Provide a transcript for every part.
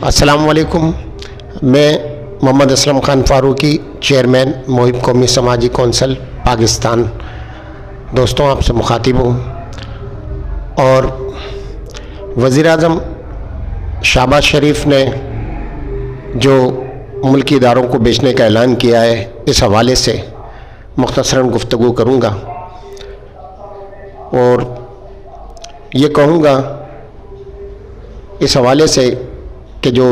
अस्सलाम वालेकुम। मैं मोहम्मद असलम खान फ़ारूकी, चेयरमैन मुहिब कौमी समाजी कौंसल पाकिस्तान, दोस्तों आपसे मुखातिब हूँ। और वज़ीर-ए-आज़म शहबाज शरीफ ने जो मुल्की इदारों को बेचने का ऐलान किया है, इस हवाले से मुख्तसरन गुफ्तगू करूँगा और ये कहूँगा इस हवाले से कि जो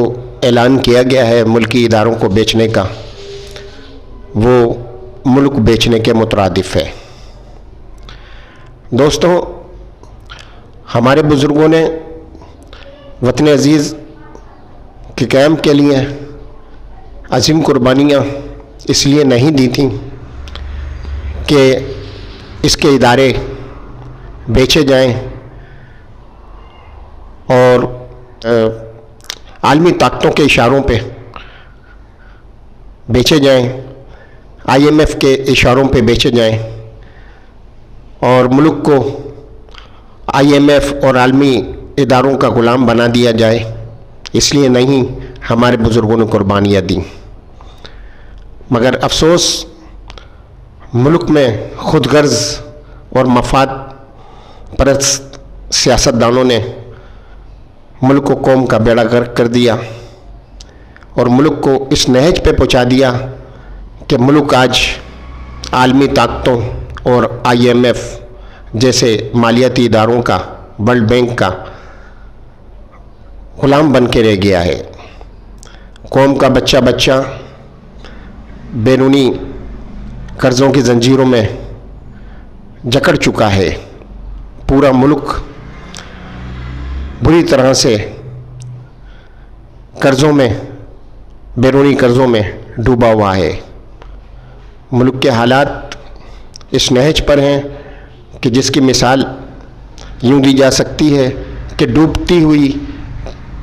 ऐलान किया गया है मुल्की इदारों को बेचने का, वो मुल्क बेचने के मुतरादिफ है। दोस्तों, हमारे बुज़ुर्गों ने वतन अज़ीज़ के क़याम के लिए अज़ीम कुर्बानियाँ इसलिए नहीं दी थीं कि इसके इदारे बेचे जाएं और आलमी ताकतों के इशारों पे बेचे जाएं, IMF के इशारों पे बेचे जाएं और मुल्क को IMF और आलमी इदारों का ग़ुलाम बना दिया जाए, इसलिए नहीं हमारे बुज़ुर्गों ने कुर्बानियाँ दी। मगर अफसोस, मुल्क में खुदगर्ज़ और मफाद परस्त सियासतदानों ने मुल्क को कौम का बेड़ा गर्क कर दिया और मुल्क को इस नहज पे पहुंचा दिया कि मुल्क आज आलमी ताकतों और IMF जैसे मालियाती इदारों का, वर्ल्ड बैंक का ग़ुलाम बन के रह गया है। कौम का बच्चा बच्चा बैरूनी कर्ज़ों की ज़ंजीरों में जकड़ चुका है। पूरा मुल्क बुरी तरह से कर्ज़ों में, बैरूनी कर्ज़ों में डूबा हुआ है। मुल्क के हालात इस नहज पर हैं कि जिसकी मिसाल यूँ दी जा सकती है कि डूबती हुई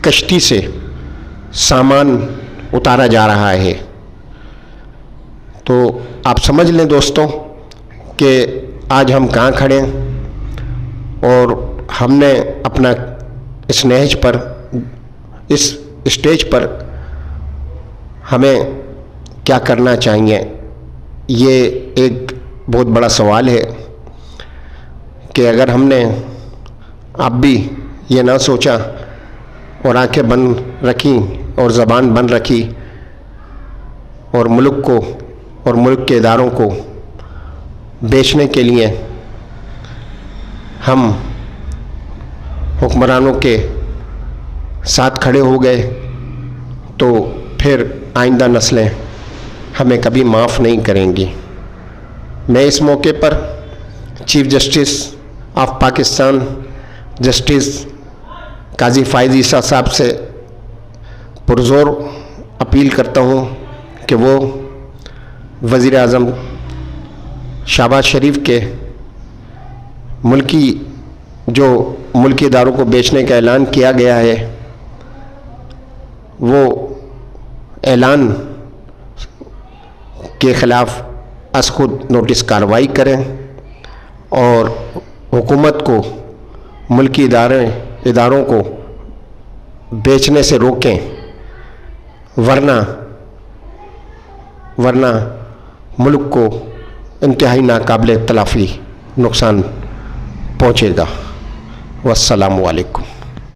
कश्ती से सामान उतारा जा रहा है। तो आप समझ लें दोस्तों कि आज हम कहाँ खड़े हैं और हमने अपना इस नहज पर, इस स्टेज पर हमें क्या करना चाहिए, ये एक बहुत बड़ा सवाल है कि अगर हमने अब भी ये ना सोचा और आंखें बंद रखी और ज़बान बंद रखी और मुल्क को और मुल्क के इदारों को बेचने के लिए हम हुक्मरानों के साथ खड़े हो गए, तो फिर आइंदा नस्लें हमें कभी माफ़ नहीं करेंगी। मैं इस मौके पर chief justice of Pakistan justice Qazi Faez Isa साहब से पुरज़ोर अपील करता हूँ कि वो वज़ीर-ए-आज़म शहबाज शरीफ के जो मुल्की इदारों को बेचने का ऐलान किया गया है, वो ऐलान के ख़िलाफ़ अज़ खुद नोटिस कार्रवाई करें और हुकूमत को मुल्की इदारों को बेचने से रोकें, वरना मुल्क को इंतहाई नाकाबिल तलाफ़ी नुकसान पहुँचेगा। वस्सलामु अलैकुम।